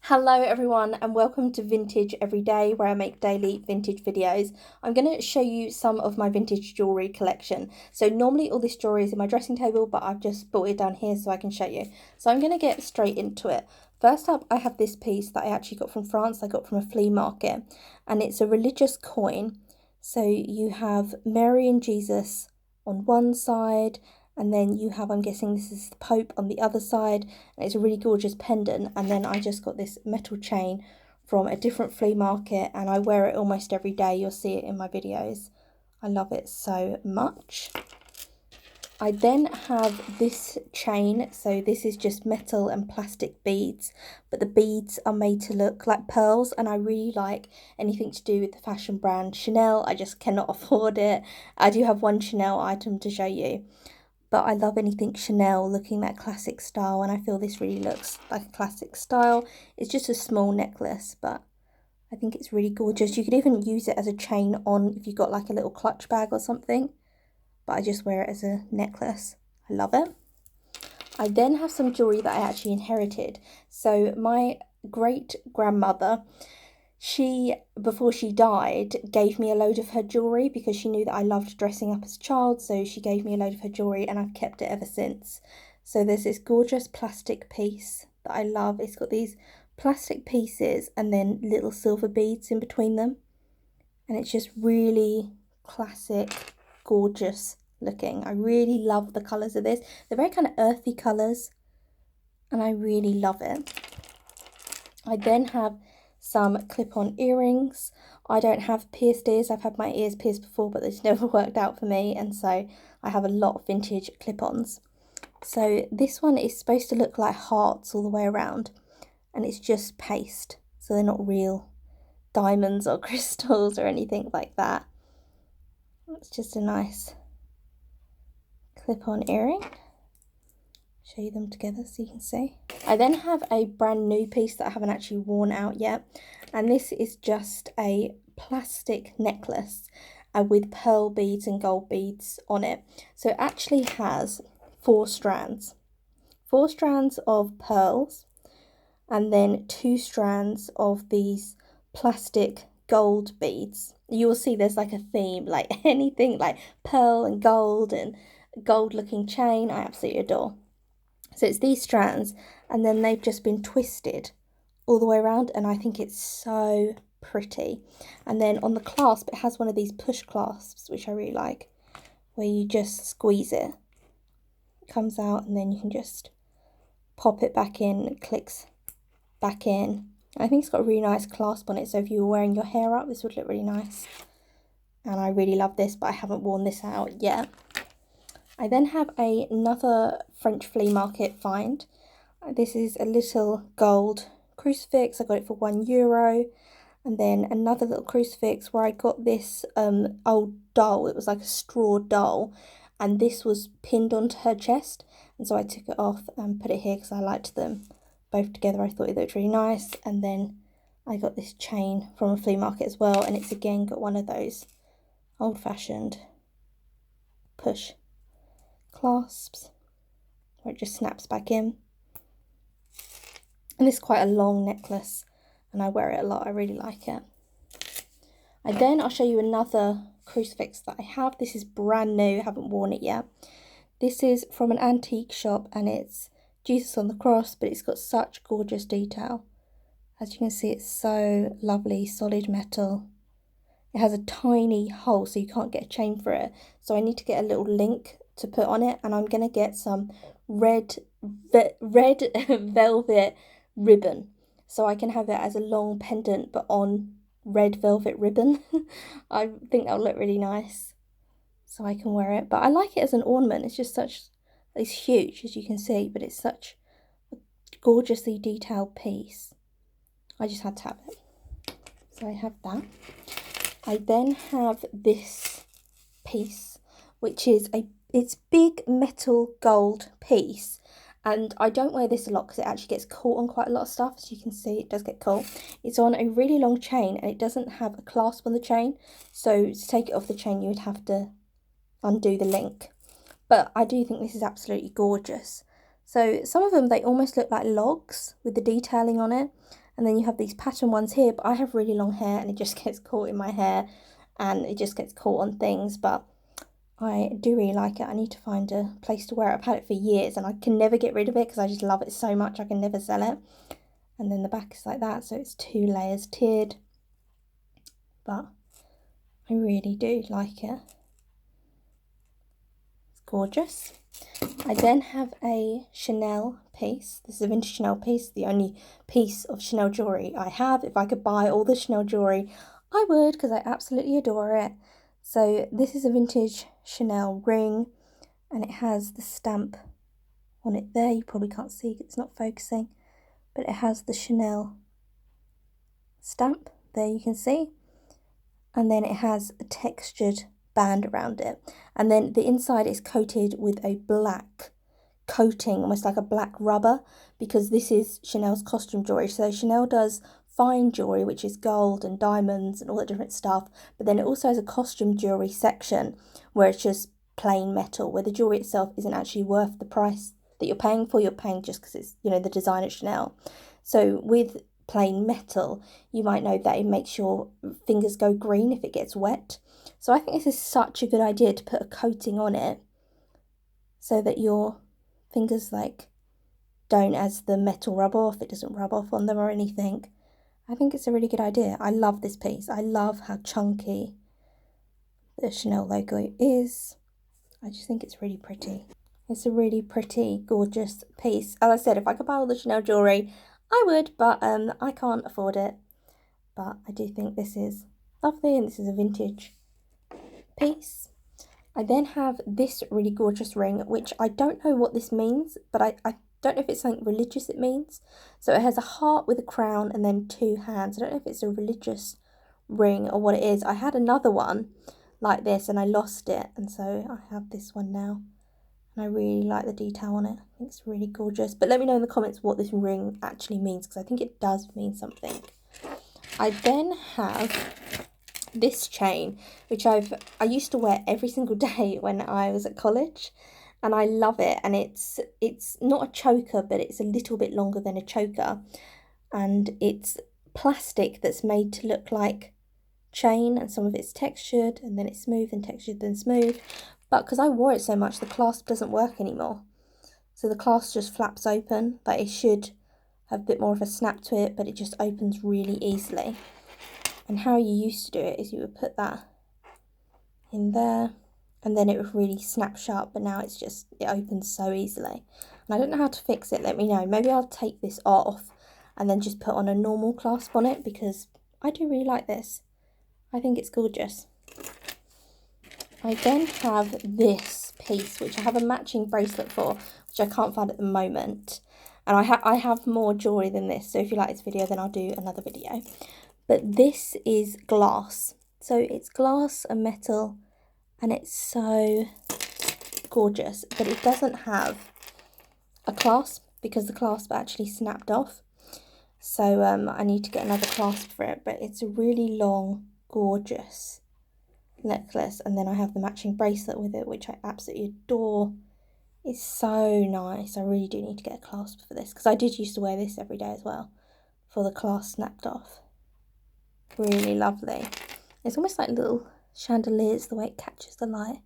Hello everyone and welcome to Vintage Every Day, where I make daily vintage videos. I'm going to show you some of my vintage jewellery collection. So normally all this jewellery is in my dressing table, but I've just brought it down here so I can show you. So I'm going to get straight into it. First up, I have this piece that I actually got from France. I got from a flea market, and it's a religious coin. So you have Mary and Jesus on one side, and then you have, I'm guessing this is the Pope on the other side, and it's a really gorgeous pendant. And then I just got this metal chain from a different flea market, and I wear it almost every day. You'll see it in my videos. I love it so much. I then have this chain. So this is just metal and plastic beads, but the beads are made to look like pearls, and I really like anything to do with the fashion brand Chanel. I just cannot afford it. I do have one Chanel item to show you, but I love anything Chanel looking that classic style, and I feel this really looks like a classic style. It's just a small necklace, but I think it's really gorgeous. You could even use it as a chain on if you've got like a little clutch bag or something, but I just wear it as a necklace. I love it. I then have some jewellery that I actually inherited. So my great grandmother, before she died, gave me a load of her jewellery because she knew that I loved dressing up as a child, so she gave me a load of her jewellery and I've kept it ever since. So there's this gorgeous plastic piece that I love. It's got these plastic pieces and then little silver beads in between them, and it's just really classic, gorgeous looking. I really love the colours of this. They're very kind of earthy colours, and I really love it. I then have some clip-on earrings. I don't have pierced ears. I've had my ears pierced before, but it's never worked out for me, and so I have a lot of vintage clip-ons. So this one is supposed to look like hearts all the way around, and it's just paste, so they're not real diamonds or crystals or anything like that. It's just a nice clip-on earring. Show you them together so you can see. I then have a brand new piece that I haven't actually worn out yet, and this is just a plastic necklace with pearl beads and gold beads on it. So it actually has four strands of pearls, and then 2 strands of these plastic gold beads. You will see there's like a theme, like anything like pearl and gold looking chain, I absolutely adore. So it's these strands, and then they've just been twisted all the way around, and I think it's so pretty. And then on the clasp, it has one of these push clasps, which I really like, where you just squeeze it. It comes out, and then you can just pop it back in, it clicks back in. I think it's got a really nice clasp on it, so if you were wearing your hair up, this would look really nice. And I really love this, but I haven't worn this out yet. I then have another French flea market find. This is a little gold crucifix. I got it for €1. And then another little crucifix where I got this old doll. It was like a straw doll, and this was pinned onto her chest. And so I took it off and put it here because I liked them both together. I thought it looked really nice. And then I got this chain from a flea market as well, and it's again got one of those old-fashioned push clasps where it just snaps back in. And this is quite a long necklace, and I wear it a lot. I really like it. I'll show you another crucifix that I have. This is brand new, I haven't worn it yet. This is from an antique shop, and it's Jesus on the cross, but it's got such gorgeous detail. As you can see, it's so lovely, solid metal. It has a tiny hole, so you can't get a chain for it. So I need to get a little link to put on it, and I'm going to get some red velvet ribbon, so I can have it as a long pendant, but on red velvet ribbon. I think that'll look really nice, so I can wear it. But I like it as an ornament. It's huge, as you can see, but it's such a gorgeously detailed piece. I just had to have it. So I have that. I then have this piece, which is it's big metal gold piece, and I don't wear this a lot because it actually gets caught on quite a lot of stuff. As you can see, it does get caught. It's on a really long chain, and it doesn't have a clasp on the chain, so to take it off the chain you would have to undo the link. But I do think this is absolutely gorgeous. So some of them, they almost look like logs with the detailing on it, And then you have these pattern ones here, but I have really long hair and it just gets caught in my hair and it just gets caught on things, but I do really like it. I need to find a place to wear it. I've had it for years and I can never get rid of it because I just love it so much. I can never sell it. And then the back is like that, so it's 2 layers tiered, but I really do like it. It's gorgeous. I then have a Chanel piece. This is a vintage Chanel piece, the only piece of Chanel jewellery I have. If I could buy all the Chanel jewellery, I would, because I absolutely adore it. So this is a vintage Chanel ring, and it has the stamp on it there. You probably can't see, it's not focusing, but it has the Chanel stamp there, you can see. And then it has a textured band around it. And then the inside is coated with a black coating, almost like a black rubber, because this is Chanel's costume jewellery. So Chanel does fine jewellery, which is gold and diamonds and all that different stuff, but then it also has a costume jewellery section where it's just plain metal, where the jewellery itself isn't actually worth the price that you're paying for. You're paying just because it's, you know, the design at Chanel. So with plain metal, you might know that it makes your fingers go green if it gets wet. So I think this is such a good idea to put a coating on it so that your fingers like don't, as the metal rub off, it doesn't rub off on them or anything. I think it's a really good idea. I love this piece. I love how chunky the Chanel logo is. I just think it's really pretty. It's a really pretty, gorgeous piece. As I said, if I could buy all the Chanel jewellery, I would, but I can't afford it. But I do think this is lovely, and this is a vintage piece. I then have this really gorgeous ring, which I don't know what this means, but I don't know if it's something religious it means. So it has a heart with a crown and then 2 hands. I don't know if it's a religious ring or what it is. I had another one like this and I lost it, and so I have this one now. And I really like the detail on it. I think it's really gorgeous. But let me know in the comments what this ring actually means, because I think it does mean something. I then have this chain, which I used to wear every single day when I was at college, and I love it. And it's not a choker, but it's a little bit longer than a choker, and it's plastic that's made to look like chain, and some of it's textured and then it's smooth and textured then smooth. But because I wore it so much, the clasp doesn't work anymore, so the clasp just flaps open. Like, it should have a bit more of a snap to it, but it just opens really easily. And how you used to do it is you would put that in there and then it would really snap shut, but now it's just, it opens so easily. And I don't know how to fix it, let me know. Maybe I'll take this off and then just put on a normal clasp on it, because I do really like this. I think it's gorgeous. I then have this piece, which I have a matching bracelet for, which I can't find at the moment. And I have more jewellery than this, so if you like this video, then I'll do another video. But this is glass. So it's glass and metal, and it's so gorgeous. But it doesn't have a clasp, because the clasp actually snapped off. So I need to get another clasp for it. But it's a really long, gorgeous necklace, and then I have the matching bracelet with it, which I absolutely adore. It's so nice. I really do need to get a clasp for this, because I did used to wear this every day as well before the clasp snapped off. Really lovely. It's almost like little chandeliers, the way it catches the light.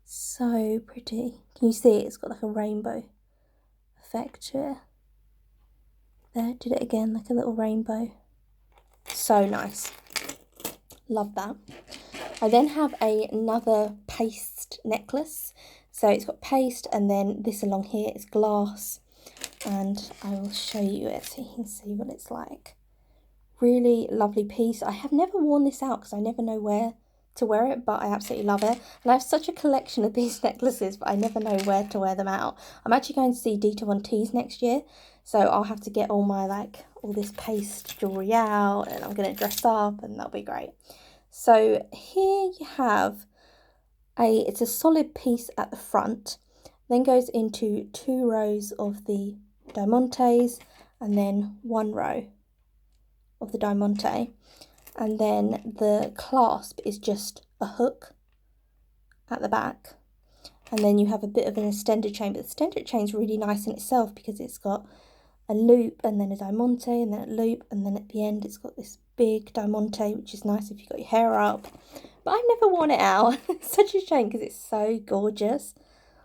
So pretty. Can you see it? It's got like a rainbow effect to it. There, did it again, like a little rainbow. So nice. Love that. I then have another paste necklace. So it's got paste, and then this along here is glass. And I will show you it so you can see what it's like. Really lovely piece. I have never worn this out because I never know where to wear it, but I absolutely love it. And I have such a collection of these necklaces, but I never know where to wear them out. I'm actually going to see Dita Von Teese next year, so I'll have to get all my all this paste jewellery out, and I'm going to dress up, and that'll be great. So here you have it's a solid piece at the front, then goes into 2 rows of the diamantes, and then 1 row of the diamante, and then the clasp is just a hook at the back, and then you have a bit of an extended chain. But the extended chain is really nice in itself because it's got a loop and then a diamante and then a loop, and then at the end it's got this big diamante, which is nice if you've got your hair up. But I've never worn it out. It's such a shame because it's so gorgeous.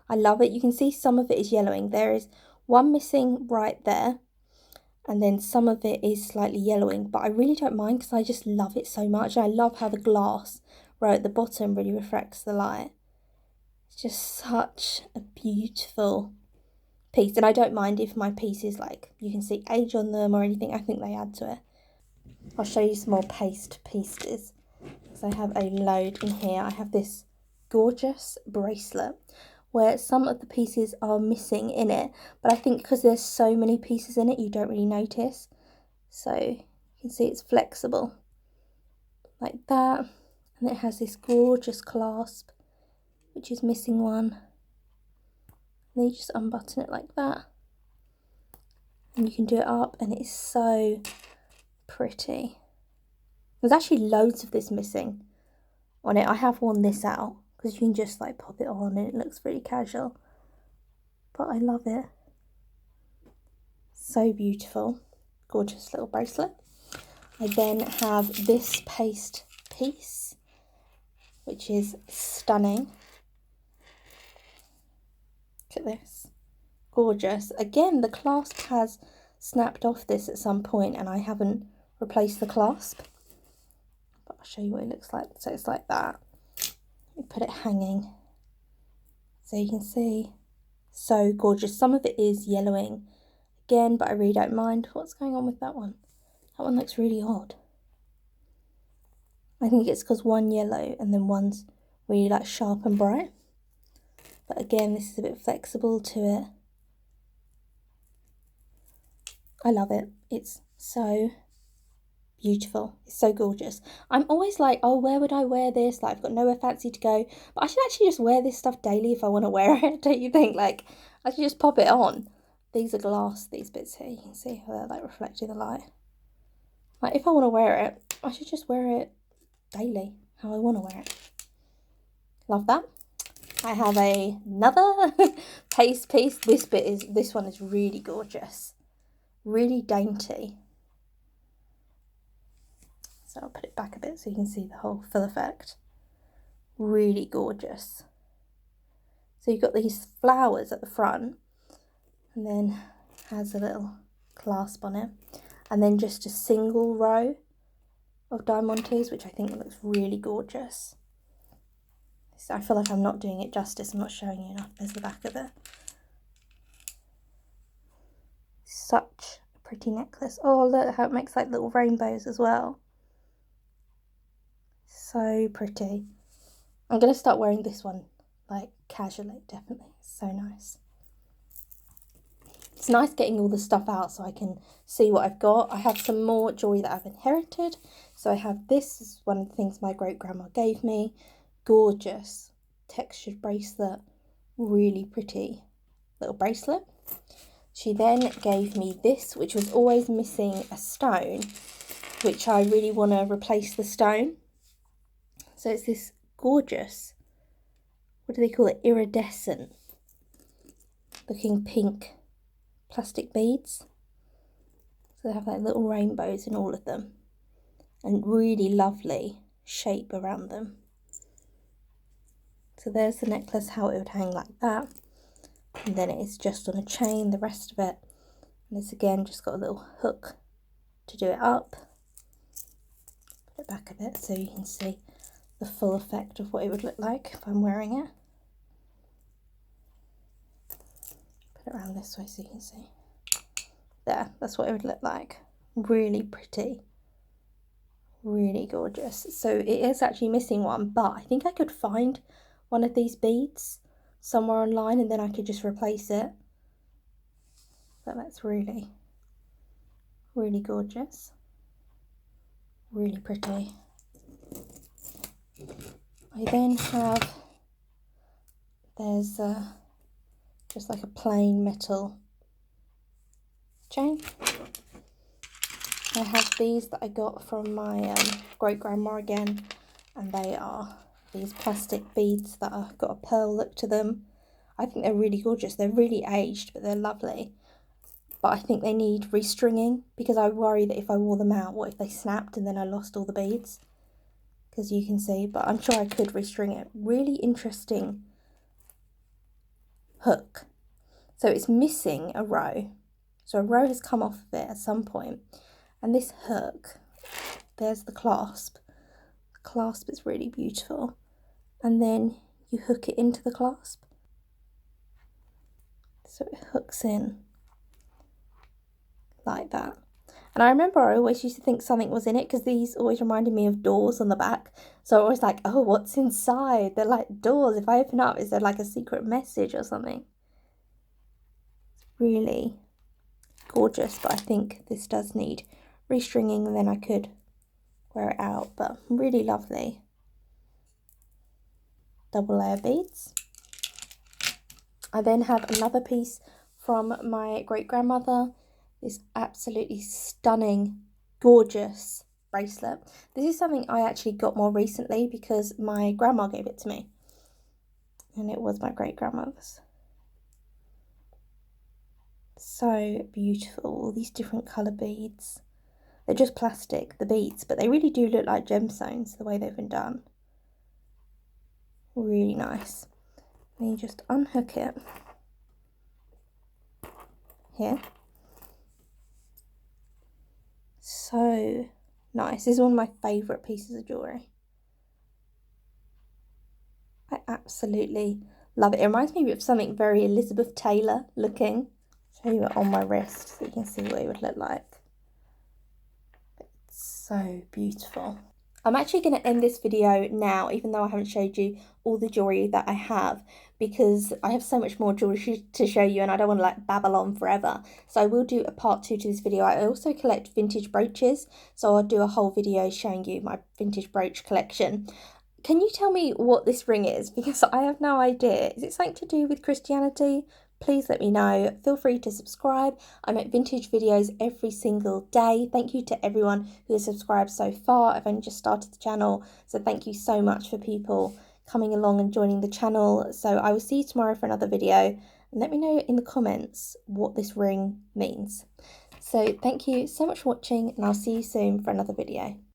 I love it. You can see some of it is yellowing. There is one missing right there, and then some of it is slightly yellowing, but I really don't mind because I just love it so much. And I love how the glass right at the bottom really reflects the light. It's just such a beautiful piece, and I don't mind if my pieces, like, you can see age on them or anything. I think they add to it. I'll show you some more paste pieces because I have a load in here. I have this gorgeous bracelet where some of the pieces are missing in it, but I think because there's so many pieces in it, you don't really notice. So you can see it's flexible like that, and it has this gorgeous clasp, which is missing one. And then you just unbutton it like that, and you can do it up, and it is so pretty. There's actually loads of this missing on it. I have worn this out because you can just like pop it on and it looks really casual, but I love it. So beautiful. Gorgeous little bracelet. I then have this paste piece, which is stunning. Look at this. Gorgeous. Again, the clasp has snapped off this at some point and I haven't replaced the clasp, but I'll show you what it looks like. So it's like that. We put it hanging so you can see. So gorgeous. Some of it is yellowing again, but I really don't mind. What's going on with that one? That one looks really odd. I think it's because one yellow and then one's really like sharp and bright. But again, this is a bit flexible to it. I love it. It's so beautiful. It's so gorgeous. I'm always like, oh, where would I wear this? Like, I've got nowhere fancy to go. But I should actually just wear this stuff daily if I want to wear it, don't you think? Like, I should just pop it on. These are glass, these bits here. You can see how they're like reflecting the light. Like, if I want to wear it, I should just wear it daily, how I want to wear it. Love that. I have another paste piece. This one is really gorgeous. Really dainty. So I'll put it back a bit so you can see the whole full effect. Really gorgeous. So you've got these flowers at the front, and then has a little clasp on it, and then just a single row of diamantes, which I think looks really gorgeous. So I feel like I'm not doing it justice. I'm not showing you enough. There's the back of it. Such a pretty necklace. Oh, look how it makes like little rainbows as well. So pretty. I'm going to start wearing this one like casually, definitely. So nice. It's nice getting all the stuff out so I can see what I've got. I have some more jewellery that I've inherited. So I have this is one of the things my great grandma gave me. Gorgeous textured bracelet. Really pretty little bracelet. She then gave me this, which was always missing a stone, which I really want to replace the stone. So it's this gorgeous, what do they call it, iridescent looking pink plastic beads. So they have like little rainbows in all of them and really lovely shape around them. So there's the necklace, how it would hang like that. And then it is just on a chain, the rest of it. And it's again just got a little hook to do it up. Put it back a bit so you can see the full effect of what it would look like if I'm wearing it. Put it around this way so you can see. There, that's what it would look like. Really pretty. Really gorgeous. So it is actually missing one, but I think I could find one of these beads somewhere online and then I could just replace it. But that's really, really gorgeous. Really pretty. I then have, there's just like a plain metal chain. I have these that I got from my great grandma again, and they are these plastic beads that have got a pearl look to them. I think they're really gorgeous. They're really aged, but they're lovely. but I think they need restringing because I worry that if I wore them out, what if they snapped and then I lost all the beads? Because you can see, but I'm sure I could restring it. Really interesting hook. So it's missing a row. So a row has come off of it at some point. And this hook, there's the clasp. The clasp is really beautiful. And then you hook it into the clasp. So it hooks in like that. And I remember I always used to think something was in it because these always reminded me of doors on the back. So I was like, oh, what's inside? They're like doors. If I open up, is there like a secret message or something? It's really gorgeous, but I think this does need restringing and then I could wear it out. But really lovely. Double layer beads. I then have another piece from my great-grandmother. This absolutely stunning, gorgeous bracelet. This is something I actually got more recently because my grandma gave it to me. And it was my great-grandmother's. So beautiful, all these different colour beads. They're just plastic, the beads, but they really do look like gemstones the way they've been done. Really nice. Then you just unhook it here. So nice. This is one of my favourite pieces of jewellery. I absolutely love it. It reminds me of something very Elizabeth Taylor looking. Show you it on my wrist so you can see what it would look like. It's so beautiful. I'm actually going to end this video now, even though I haven't showed you all the jewellery that I have, because I have so much more jewellery to show you and I don't want to like babble on forever. So I will do a part 2 to this video. I also collect vintage brooches, so I'll do a whole video showing you my vintage brooch collection. Can you tell me what this ring is? Because I have no idea. Is it something to do with Christianity? Please let me know. Feel free to subscribe. I make vintage videos every single day. Thank you to everyone who has subscribed so far. I've only just started the channel, so thank you so much for people coming along and joining the channel. So I will see you tomorrow for another video, and let me know in the comments what this ring means. So thank you so much for watching, and I'll see you soon for another video.